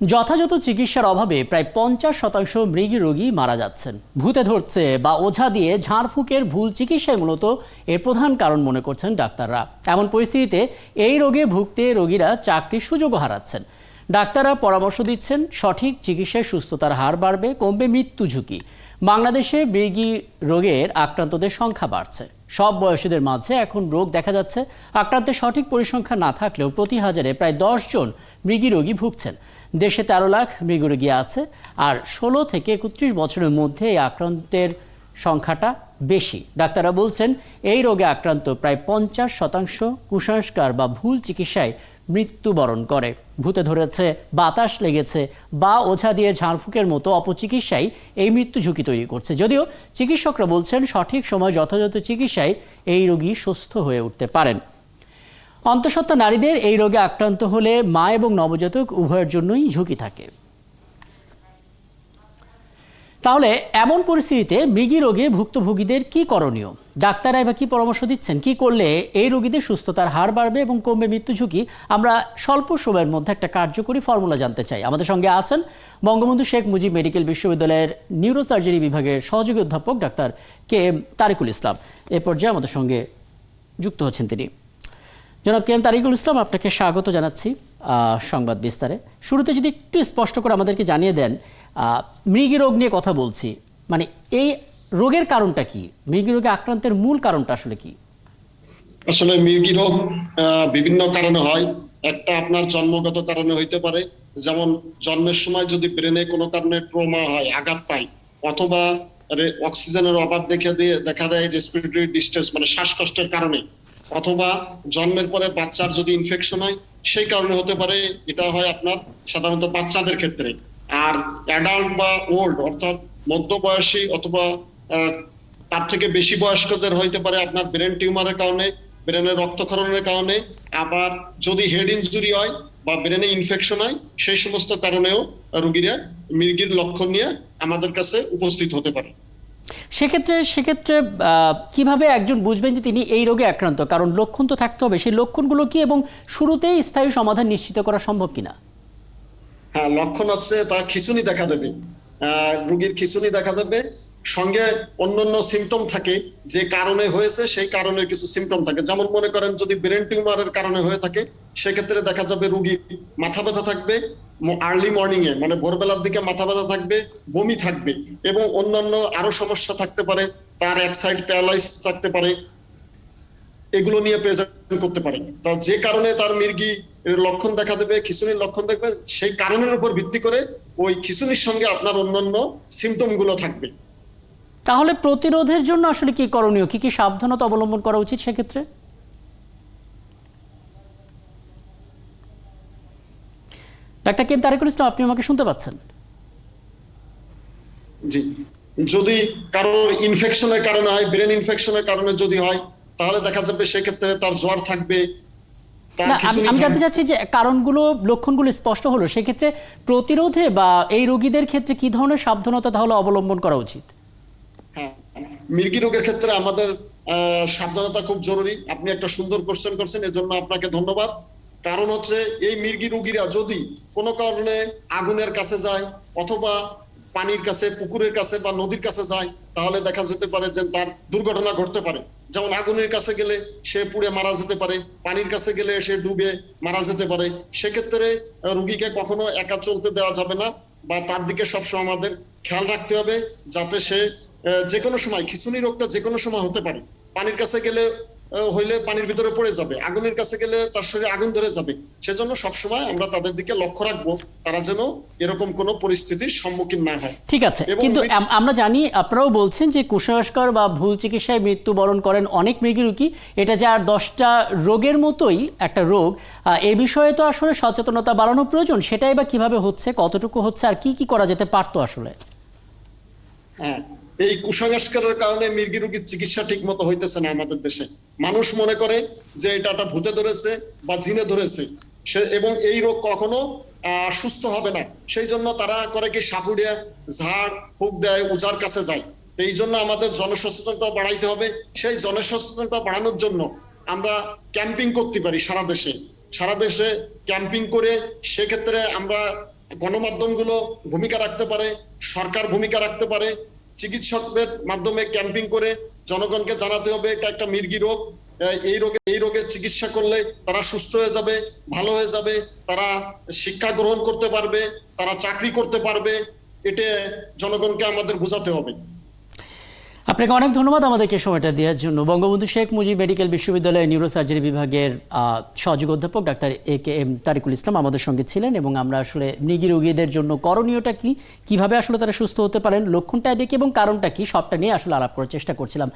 যথাযথ চিকিৎসার অভাবে প্রায় 50% মৃগী রোগী মারা যাচ্ছেন। ভূতে ধরছে বা ওঝা দিয়ে ঝাড়ফুঁকের ভুল চিকিৎসাই মূলত এর প্রধান কারণ মনে করছেন ডাক্তাররা। এমন পরিস্থিতিতে এই রোগে ভুগতে রোগীরা চাকরির সুযোগও হারাচ্ছেন। ডাক্তাররা পরামর্শ দিচ্ছেন সঠিক চিকিৎসায় সুস্থতার হার বাড়বে, কমবে মৃত্যু ঝুঁকি। বাংলাদেশে মৃগী রোগের আক্রান্তদের সংখ্যা বাড়ছে। সব বয়সীদের মাঝে এখন রোগ দেখা যাচ্ছে। আক্রান্তের সঠিক পরিসংখ্যান না থাকলেও প্রতি হাজারে প্রায় 10 জন মৃগী রোগী ভুগছেন। দেশে 13 লাখ মৃগী রোগী আছে, আর 16 থেকে 31 বছরের মধ্যে এই আক্রান্তের সংখ্যাটা বেশি। ডাক্তাররা বলছেন এই রোগে আক্রান্ত প্রায় 50% কুসংস্কার বা ভুল চিকিৎসায় মৃত্যুবরণ করে। ভূতে ধরেছে, বাতাস লেগেছে বা ওঝা দিয়ে ঝাড়ফুঁকের মতো অপচিকিৎসাই এই মৃত্যু ঝুঁকি তৈরি করছে। যদিও চিকিৎসকরা বলছেন সঠিক সময় যথাযথ চিকিৎসায় এই রোগী সুস্থ হয়ে উঠতে পারেন। অন্তঃসত্ত্বা নারীদের এই রোগে আক্রান্ত হলে মা এবং নবজাতক উভয়ের জন্যই ঝুঁকি থাকে। তাহলে এমন পরিস্থিতিতে মৃগী রোগে ভুক্তভোগীদের কি করণীয়? ডাক্তাররা এবার কি পরামর্শ দিচ্ছেন? কি করলে এই রোগীদের সুস্থতার হার বাড়বে এবং কমবে মৃত্যু ঝুঁকি? আমরা স্বল্প সময়ের মধ্যে একটা কার্যকরী ফর্মুলা জানতে চাই। আমাদের সঙ্গে আছেন বঙ্গবন্ধু শেখ মুজিব মেডিকেল বিশ্ববিদ্যালয়ের নিউরোসার্জারি বিভাগের সহযোগী অধ্যাপক ডাক্তার KM তারিকুল ইসলাম। এ পর্যায়ে আমাদের সঙ্গে যুক্ত হচ্ছেন তিনি। জনাব KM তারিকুল ইসলাম, আপনাকে স্বাগত জানাচ্ছি সংবাদ বিস্তারে। শুরুতে যদি একটু স্পষ্ট করে আমাদেরকে জানিয়ে দেন, মৃগী রোগ নিয়ে কথা বলছি, মানে এই রোগের কারণটা কি? মৃগী রোগে আক্রান্তের মূল কারণটা আসলে কি? আসলে মৃগী রোগ বিভিন্ন কারণে হয়। একটা আপনার জন্মগত কারণে হইতে পারে, যেমন জন্মের সময় যদি ব্রেনে কোনো কারণে ট্রমা হয়, আঘাত পায়, অথবা অক্সিজেনের অভাব দেখা দেয় রেসপিরেটরি ডিস্ট্রেস মানে শ্বাসকষ্টের কারণে, অথবা জন্মের পরে বাচ্চার যদি ইনফেকশন হয় সেই কারণে হতে পারে। এটা হয় আপনার সাধারণত বাচ্চাদের ক্ষেত্রে। আর অ্যাডাল্ট বা ওল্ড অর্থাৎ মধ্যবয়সী অথবা তার থেকে বেশি বয়স্কদের হইতে পারে আপনার ব্রেন টিউমারের কারণে, ব্রেনের রক্তক্ষরণের কারণে। আবার যদি হেড ইনজুরি হয় বা ব্রেনে ইনফেকশন হয়, সেই সমস্ত কারণেও রোগীরা মৃগীর লক্ষণ নিয়ে আমাদের কাছে উপস্থিত হতে পারে। সেক্ষেত্রে কিভাবে একজন বুঝবেন যে তিনি এই রোগে আক্রান্ত? কারণ লক্ষণ তো থাকতে হবে। সেই লক্ষণগুলো কি এবং শুরুতেই স্থায়ী সমাধান নিশ্চিত করা সম্ভব কিনা? হ্যাঁ, লক্ষণ হচ্ছে তার খিঁচুনি দেখা দেবে, রোগীর খিঁচুনি দেখা দেবে, সঙ্গে অন্যান্য সিমটম থাকে। যে কারণে হয়েছে সেই কারণের কিছু সিমটম থাকে। যেমন মনে করেন যদি ব্রেন টিউমারের কারণে হয়ে থাকে, সেক্ষেত্রে দেখা যাবে রোগীর মাথা ব্যথা থাকবে, আর্লি মর্নিং এ মানে ভোরবেলার দিকে মাথা ব্যথা থাকবে, বমি থাকবে, এবং অন্যান্য আরো সমস্যা থাকতে পারে। তার এক সাইড প্যারালাইজ থাকতে পারে। এগুলো নিয়ে প্রেজেন্ট করতে পারে। তা যে কারণে তার মৃগী লক্ষণ দেখা দেবে, খিঁচুনির লক্ষণ দেখবে, সেই কারণের উপর ভিত্তি করে ওই খিঁচুনির সঙ্গে আপনার অন্যান্য সিমটম গুলো থাকবে। তাহলে প্রতিরোধের জন্য আসলে কি করণীয়? কি সাবধানতা অবলম্বন করা উচিত সেক্ষেত্রে? ডাক্তার KM তারিকুল ইসলাম, আপনি আমাকে শুনতে পাচ্ছেন? জি, যদি কারোর ইনফেকশনের কারণে হয়, ব্রেন ইনফেকশনের কারণে যদি হয়, তাহলে দেখা যাবে সেক্ষেত্রে তার জ্বর থাকবে। আমি জানতে চাচ্ছি যে কারণগুলো, লক্ষণগুলো স্পষ্ট হলো, সেক্ষেত্রে প্রতিরোধে বা এই রোগীদের ক্ষেত্রে কি ধরনের সাবধানতা তাহলে অবলম্বন করা উচিত? হ্যাঁ, মৃগী রোগের ক্ষেত্রে আমাদের সাবধানতা খুব জরুরি। আপনি একটা সুন্দর কোশ্চেন করছেন, এজন্য আপনাকে ধন্যবাদ। কারণ হচ্ছে এই মৃগী রোগীরা যদি কোনো কারণে আগুনের কাছে যায়, অথবা পানির কাছে, পুকুরের কাছে বা নদীর কাছে যায়, তাহলে দেখা যেতে পারে যে তার দুর্ঘটনা ঘটতে পারে। যেমন আগুনের কাছে গেলে সে পুড়ে মারা যেতে পারে, পানির কাছে গেলে সে ডুবে মারা যেতে পারে। সেক্ষেত্রে রোগীকে কখনো একা চলতে দেওয়া যাবে না, বা তার দিকে সবসময় আমাদের খেয়াল রাখতে হবে, যাতে সে যে কোনো সময়, খিঁচুনি রোগটা যে কোনো সময় হতে পারে। পানির কাছে গেলে হইলে পানির ভিতরে পড়ে যাবে, আগুনের কাছে গেলে তার শরীরে আগুন ধরে যাবে। সেজন্য সবসময় আমরা তাদের দিকে লক্ষ্য রাখবো, তারা যেন এরকম কোনো পরিস্থিতির সম্মুখীন না হয়। ঠিক আছে, কিন্তু আমরা জানি আপনারাও বলছেন যে কুসংস্কার বা ভুল চিকিৎসায় মৃত্যুবরণ করেন অনেক মৃগী রোগী। এটা যে আর 10টা রোগের মতোই একটা রোগ, এ বিষয়ে তো আসলে সচেতনতা বাড়ানো প্রয়োজন। সেটাই বা কিভাবে হচ্ছে, কতটুকু হচ্ছে, আর কি করা যেতে পারতো আসলে? হ্যাঁ, এই কুসংস্কারের কারণে মৃগী রোগীর চিকিৎসা ঠিক মতো হইতেছে না আমাদের দেশে। মানুষ মনে করে যে এটা একটা ভূতে ধরেছে বা জিনে ধরেছে, এবং এই রোগ কখনো সুস্থ হবে না। সেই জন্য তারা করে কি, সাপুড়িয়া ঝাড় ফুঁক দেয়, ওঝার কাছে যায়। এই জন্য আমাদের জনসচেতনতা বাড়াইতে হবে। সেই জনসচেতনতা বাড়ানোর জন্য আমরা ক্যাম্পিং করতে পারি সারা দেশে ক্যাম্পিং করে। সেক্ষেত্রে আমরা গণমাধ্যমগুলো ভূমিকা রাখতে পারে, সরকার ভূমিকা রাখতে পারে, চিকিৎসকদের মাধ্যমে ক্যাম্পিং করে জনগণকে জানাতে হবে এটা একটা মির্গি রোগ, এই রোগের চিকিৎসা করলে তারা সুস্থ হয়ে যাবে, ভালো হয়ে যাবে, তারা শিক্ষা গ্রহণ করতে পারবে, তারা চাকরি করতে পারবে। এটা জনগণকে আমাদের বোঝাতে হবে। আপনাকে অনেক ধন্যবাদ আমাদেরকে সময়টা দেওয়ার জন্য। বঙ্গবন্ধু শেখ মুজিব মেডিকেল বিশ্ববিদ্যালয়ের নিউরোসার্জারি বিভাগের সহযোগী অধ্যাপক ডাক্তার AK-M তারিকুল ইসলাম আমাদের সঙ্গে ছিলেন এবং আমরা আসলে মৃগী রোগীদের জন্য করণীয়টা কি, কিভাবে আসলে তারা সুস্থ হতে পারেন, লক্ষণটা কি এবং কারণটা কি, সবটা নিয়ে আসলে আলাপ করার চেষ্টা করছিলাম।